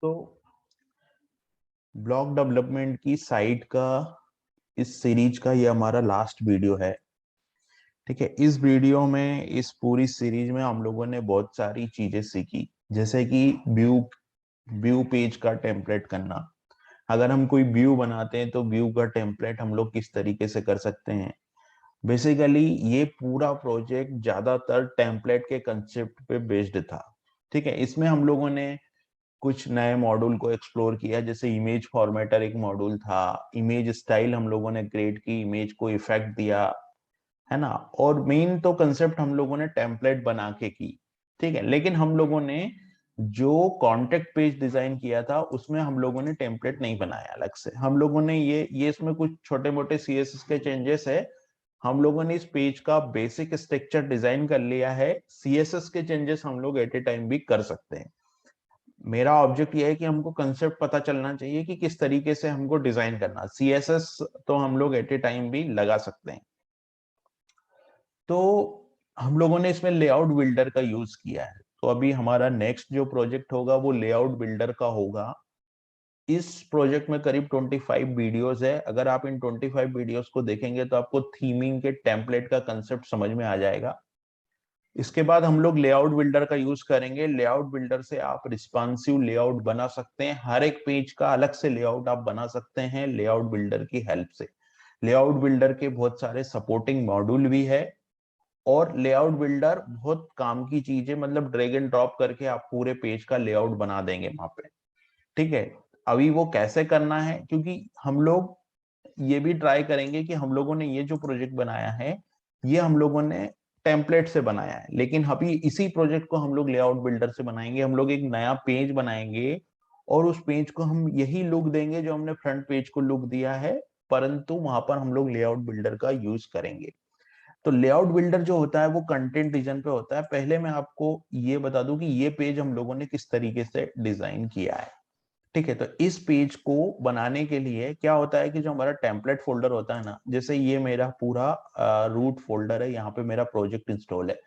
तो blog development की site का इस सीरीज का ये हमारा लास्ट वीडियो है। ठीक है, इस वीडियो में इस पूरी सीरीज में हम लोगों ने बहुत सारी चीजें सीखी, जैसे कि व्यू व्यू पेज का टेम्पलेट करना। अगर हम कोई व्यू बनाते हैं तो व्यू का टेम्पलेट हम लोग किस तरीके से कर सकते हैं। बेसिकली ये पूरा प्रोजेक्ट ज्यादातर टेम्पलेट के कंसेप्ट पे बेस्ड था। ठीक है, इसमें हम लोगों ने कुछ नए मॉड्यूल को एक्सप्लोर किया, जैसे इमेज फॉर्मेटर एक मॉड्यूल था, इमेज स्टाइल हम लोगों ने क्रिएट की, इमेज को इफेक्ट दिया, है ना। और मेन तो कंसेप्ट हम लोगों ने टेम्पलेट बना के की। ठीक है, लेकिन हम लोगों ने जो कॉन्टेक्ट पेज डिजाइन किया था उसमें हम लोगों ने टेम्पलेट नहीं बनाया अलग से। हम लोगों ने ये इसमें कुछ छोटे मोटे सीएसएस के चेंजेस है। हम लोगों ने इस पेज का बेसिक स्ट्रक्चर डिजाइन कर लिया है, सीएसएस के चेंजेस हम लोग एट ए टाइम भी कर सकते हैं। मेरा ऑब्जेक्ट ये है कि हमको कंसेप्ट पता चलना चाहिए कि किस तरीके से हमको डिजाइन करना। सीएसएस तो हम लोग एट ए टाइम भी लगा सकते हैं। तो हम लोगों ने इसमें लेआउट बिल्डर का यूज किया है। तो अभी हमारा नेक्स्ट जो प्रोजेक्ट होगा वो लेआउट बिल्डर का होगा। इस प्रोजेक्ट में करीब 25 वीडियोस है। अगर आप इन 25 वीडियोस को देखेंगे तो आपको थीमिंग के टेम्पलेट का कंसेप्ट समझ में आ जाएगा। इसके बाद हम लोग लेआउट बिल्डर का यूज करेंगे। लेआउट बिल्डर से आप रिस्पॉन्सिव लेआउट बना सकते हैं, हर एक पेज का अलग से लेआउट आप बना सकते हैं लेआउट बिल्डर की हेल्प से। लेआउट बिल्डर के बहुत सारे सपोर्टिंग मॉड्यूल भी है, और लेआउट बिल्डर बहुत काम की चीज है, मतलब ड्रैग एंड ड्रॉप करके आप पूरे पेज का लेआउट बना देंगे वहां पे। ठीक है, अभी वो कैसे करना है, क्योंकि हम लोग ये भी ट्राई करेंगे कि हम लोगों ने ये जो प्रोजेक्ट बनाया है ये हम लोगों ने टेम्पलेट से बनाया है, लेकिन अभी इसी प्रोजेक्ट को हम लोग लेआउट बिल्डर से बनाएंगे। हम लोग एक नया पेज बनाएंगे और उस पेज को हम यही लुक देंगे जो हमने फ्रंट पेज को लुक दिया है, परंतु वहां पर हम लोग लेआउट बिल्डर का यूज करेंगे। तो लेआउट बिल्डर जो होता है वो कंटेंट रीजन पे होता है। पहले मैं आपको ये बता दूं कि ये पेज हम लोगों ने किस तरीके से डिजाइन किया है। ठीक है, तो इस पेज को बनाने के लिए क्या होता है कि जो हमारा टेम्पलेट फोल्डर होता है ना, जैसे ये मेरा पूरा रूट फोल्डर है, यहाँ पे मेरा प्रोजेक्ट इंस्टॉल है।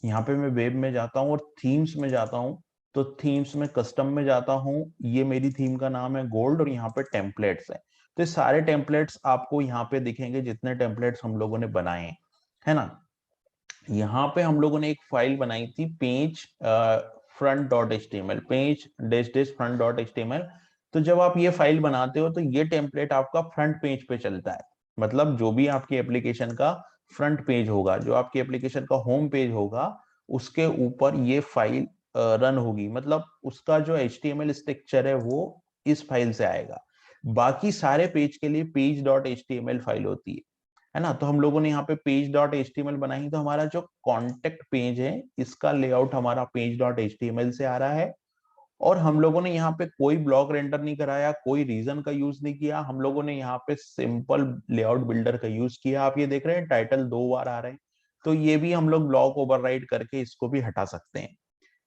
यहाँ पे मैं वेब में जाता हूँ और थीम्स में जाता हूँ। तो थीम्स में कस्टम में जाता हूँ, ये मेरी थीम का नाम है गोल्ड, और यहाँ पे टेम्पलेट्स है। तो ये सारे टेम्पलेट्स आपको यहाँ पे दिखेंगे, जितने टेम्पलेट्स हम लोगों ने बनाए हैं, है ना। यहाँ पे हम लोगों ने एक फाइल बनाई थी, page front dot H T M L, page dash dash front dot H T M L. तो जब आप ये फाइल बनाते हो तो ये टेम्पलेट आपका फ्रंट पेज पे चलता है। मतलब जो भी आपकी एप्लीकेशन का फ्रंट पेज होगा, जो आपकी एप्लीकेशन का होम पेज होगा, उसके ऊपर ये फाइल रन होगी। मतलब उसका जो H T M L structure है वो इस फाइल से आएगा। बाकी सारे पेज के लिए page dot H T M L file होती है ना। तो हम लोगों ने यहाँ पे page dot H T M L बनाई, तो हमारा जो कॉन्टेक्ट पेज है इसका लेआउट हमारा page dot H T M L से आ रहा है। और हम लोगों ने यहाँ पे कोई ब्लॉक रेंडर नहीं कराया, कोई रीजन का यूज नहीं किया। हम लोगों ने यहाँ पे सिंपल लेआउट बिल्डर का यूज किया। आप ये देख रहे हैं टाइटल 2 बार आ रहे हैं, तो ये भी हम लोग ब्लॉक ओवरराइड करके इसको भी हटा सकते हैं।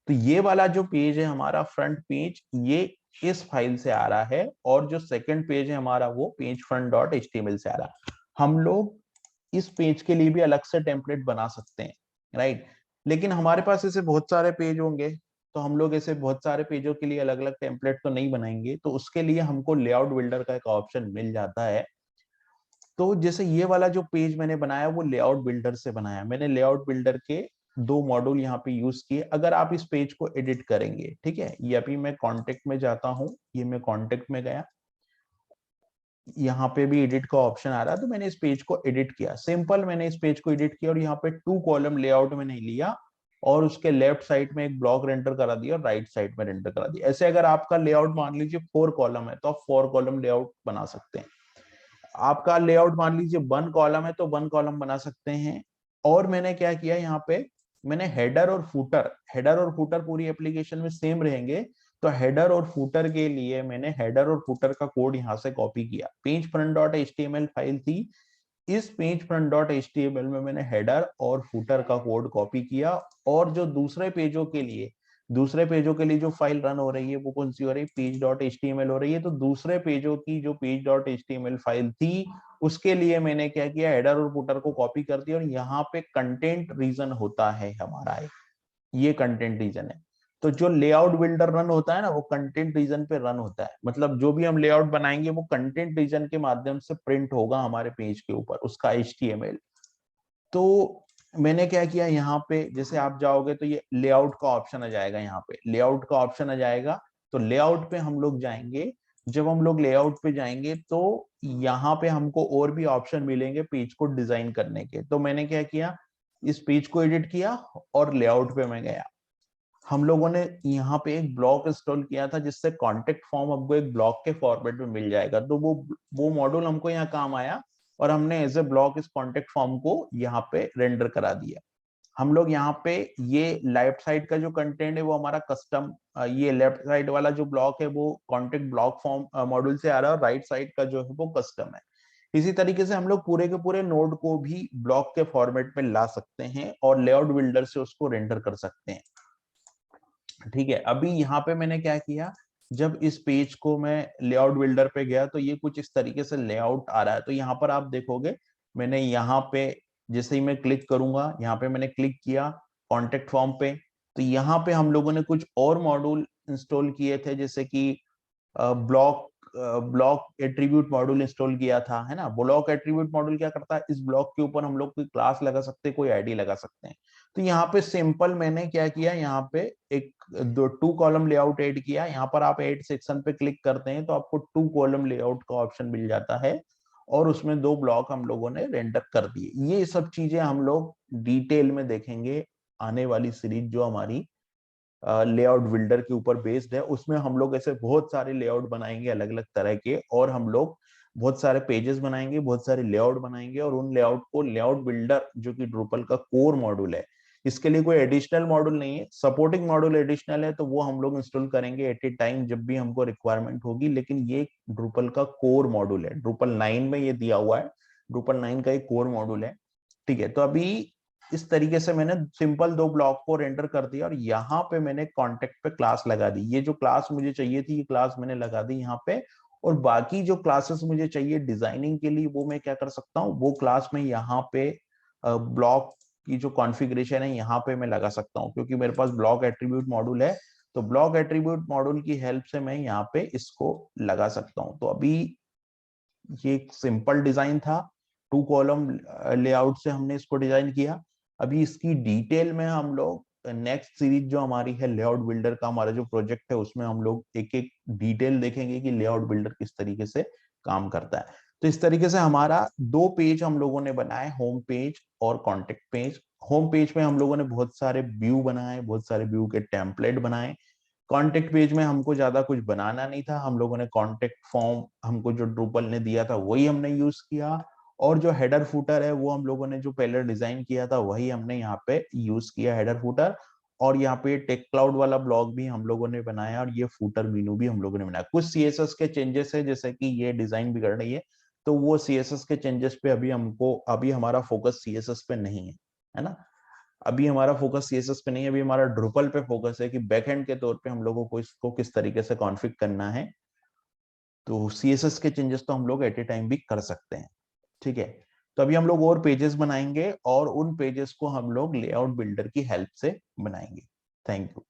तो ये वाला जो पेज है हमारा फ्रंट पेज, ये इस फाइल से आ रहा है, और जो सेकंड पेज है हमारा वो page front dot H T M L से आ रहा है। हम लोग इस पेज के लिए भी अलग से टेम्पलेट बना सकते हैं, राइट। लेकिन हमारे पास ऐसे बहुत सारे पेज होंगे, तो हम लोग ऐसे बहुत सारे पेजों के लिए अलग अलग टेम्पलेट तो नहीं बनाएंगे। तो उसके लिए हमको लेआउट बिल्डर का एक ऑप्शन मिल जाता है। तो जैसे ये वाला जो पेज मैंने बनाया वो लेआउट बिल्डर से बनाया मैंने। लेआउट बिल्डर के 2 मॉड्यूल यहाँ पे यूज किए। अगर आप इस पेज को एडिट करेंगे, ठीक है, ये अभी मैं कॉन्टेक्ट में जाता हूँ, ये मैं कॉन्टेक्ट में गया, यहाँ पे भी एडिट का ऑप्शन आ रहा है। तो मैंने इस पेज को एडिट किया, सिंपल मैंने इस पेज को एडिट किया, और यहाँ पे 2 कॉलम लेआउट मैंने लिया, और उसके लेफ्ट साइड में एक ब्लॉक रेंडर करा दिया और राइट साइड में रेंडर करा दिया। ऐसे अगर आपका लेआउट मान लीजिए 4 कॉलम है तो आप 4 कॉलम लेआउट बना सकते हैं। आपका लेआउट मान लीजिए 1 कॉलम है तो 1 कॉलम बना सकते हैं। और मैंने क्या किया यहाँ पे, मैंने हेडर और फुटर पूरी एप्लीकेशन में सेम रहेंगे। तो हेडर और फुटर के लिए मैंने हेडर और फुटर का कोड यहाँ से कॉपी किया। Page front dot H T M L file थी, इस page front dot H T M L में मैंने हेडर और फुटर का कोड कॉपी किया। और जो दूसरे पेजों के लिए जो फाइल रन हो रही है वो कौन सी हो रही है, page dot H T M L हो रही है। तो दूसरे पेजों की जो page dot H T M L file थी उसके लिए मैंने क्या किया, हेडर और फुटर को कॉपी कर दिया, और यहाँ पे कंटेंट रीजन होता है हमारा एक, ये कंटेंट रीजन है। तो जो लेआउट बिल्डर रन होता है ना, वो कंटेंट रीजन पे रन होता है। मतलब जो भी हम लेआउट बनाएंगे वो कंटेंट रीजन के माध्यम से प्रिंट होगा हमारे पेज के ऊपर, उसका HTML। तो मैंने क्या किया, यहाँ पे जैसे आप जाओगे तो ये लेआउट का ऑप्शन आ जाएगा, यहाँ पे लेआउट का ऑप्शन आ जाएगा। तो लेआउट पे हम लोग जाएंगे। जब हम लोग लेआउट पे जाएंगे तो यहाँ पे हमको और भी ऑप्शन मिलेंगे पेज को डिजाइन करने के। तो मैंने क्या किया, इस पेज को एडिट किया और लेआउट पे मैं गया। हम लोगों ने यहाँ पे एक ब्लॉक इंस्टॉल किया था जिससे कॉन्टेक्ट फॉर्म हमको एक ब्लॉक के फॉर्मेट में मिल जाएगा। तो वो मॉड्यूल हमको यहाँ काम आया और हमने एज ए ब्लॉक इस कॉन्टेक्ट फॉर्म को यहाँ पे रेंडर करा दिया। हम लोग यहाँ पे ये लेफ्ट साइड का जो कंटेंट है वो हमारा कस्टम, ये लेफ्ट साइड वाला जो ब्लॉक है वो कॉन्टेक्ट ब्लॉक फॉर्म मॉड्यूल से आ रहा है, और राइट साइड का जो है वो कस्टम है। इसी तरीके से हम लोग पूरे के पूरे नोड को भी ब्लॉक के फॉर्मेट में ला सकते हैं और लेआउट बिल्डर से उसको रेंडर कर सकते हैं। ठीक है, अभी यहाँ पे मैंने क्या किया, जब इस पेज को मैं लेआउट बिल्डर पे गया तो ये कुछ इस तरीके से लेआउट आ रहा है। तो यहाँ पर आप देखोगे, मैंने यहाँ पे जैसे ही मैं क्लिक करूंगा, यहाँ पे मैंने क्लिक किया कॉन्टेक्ट फॉर्म पे, तो यहाँ पे हम लोगों ने कुछ और मॉड्यूल इंस्टॉल किए थे, जैसे कि block block attribute module install किया था, है ना। ब्लॉक एट्रीब्यूट मॉड्यूल क्या करता है, इस ब्लॉक के ऊपर हम लोग कोई क्लास लगा सकते हैं, कोई आईडी लगा सकते हैं। तो यहाँ पे सिंपल मैंने क्या किया, यहाँ पे एक 2 कॉलम लेआउट ऐड किया। यहाँ पर आप ऐड सेक्शन पे क्लिक करते हैं तो आपको 2 कॉलम लेआउट का ऑप्शन मिल जाता है, और उसमें 2 ब्लॉक हम लोगों ने रेंडर कर दिए। ये सब चीजें हम लोग डिटेल में देखेंगे आने वाली सीरीज जो हमारी लेआउट बिल्डर के ऊपर बेस्ड है। उसमें हम लोग ऐसे बहुत सारे लेआउट बनाएंगे अलग अलग तरह के, और हम लोग बहुत सारे पेजेस बनाएंगे, बहुत सारे लेआउट बनाएंगे, और उन लेआउट को लेआउट बिल्डर जो कि ड्रूपल का कोर मॉड्यूल है, इसके लिए कोई एडिशनल मॉड्यूल नहीं है, सपोर्टिंग मॉड्यूल एडिशनल है, तो वो हम लोग इंस्टॉल करेंगे एट ए टाइम जब भी हमको रिक्वायरमेंट होगी। लेकिन ये ड्रूपल का कोर मॉड्यूल है, ड्रूपल 9 में ये दिया हुआ है, ड्रूपल 9 का एक कोर मॉड्यूल है। ठीक है, तो अभी इस तरीके से मैंने सिंपल 2 ब्लॉक को रेंडर कर दिया, और यहाँ पे मैंने कॉन्टेक्ट पे क्लास लगा दी। ये जो क्लास मुझे चाहिए थी, ये क्लास मैंने लगा दी यहाँ पे। और बाकी जो क्लासेस मुझे चाहिए डिजाइनिंग के लिए, वो मैं क्या कर सकता हूँ, वो क्लास में यहाँ पे ब्लॉक की जो कॉन्फ़िगरेशन है यहाँ पे मैं लगा सकता हूँ, क्योंकि मेरे पास ब्लॉक एट्रीब्यूट मॉड्यूल है। तो ब्लॉक एट्रीब्यूट मॉड्यूल की हेल्प से मैं यहाँ पे इसको लगा सकता हूँ। तो अभी ये एक सिंपल डिजाइन था, 2 कॉलम लेआउट से हमने इसको डिजाइन किया। अभी इसकी डिटेल में हम लोग नेक्स्ट सीरीज जो हमारी है लेआउट बिल्डर का, हमारा जो प्रोजेक्ट है, उसमें हम लोग एक एक डिटेल देखेंगे कि लेआउट बिल्डर किस तरीके से काम करता है। तो इस तरीके से हमारा 2 पेज हम लोगों ने बनाए, होम पेज और कॉन्टेक्ट पेज। होम पेज में हम लोगों ने बहुत सारे व्यू बनाए, बहुत सारे व्यू के टेम्पलेट बनाए। कॉन्टेक्ट पेज में हमको ज्यादा कुछ बनाना नहीं था, हम लोगों ने कॉन्टेक्ट फॉर्म हमको जो ड्रूपल ने दिया था वही हमने यूज किया, और जो हेडर फूटर है वो हम लोगों ने जो पहले डिजाइन किया था वही हमने यहाँ पे यूज किया, हेडर फूटर। और यहाँ पे टेक क्लाउड वाला ब्लॉग भी हम लोगों ने बनाया, और ये फूटर मेनू भी हम लोगों ने बनाया। कुछ सीएसएस के चेंजेस है, जैसे कि ये डिजाइन बिगड़ रही है, तो वो सीएसएस के चेंजेस पे अभी हमारा फोकस सीएसएस पे नहीं है ना। अभी हमारा फोकस सीएसएस पे नहीं है, अभी हमारा ड्रुपल पे फोकस है कि बैकएंड के तौर पे हम लोगों को इसको किस तरीके से कॉन्फ़िग करना है। तो सीएसएस के चेंजेस तो हम लोग एट ए टाइम भी कर सकते हैं। ठीक है, तो अभी हम लोग और पेजेस बनाएंगे, और उन पेजेस को हम लोग लेआउट बिल्डर की हेल्प से बनाएंगे। Thank you.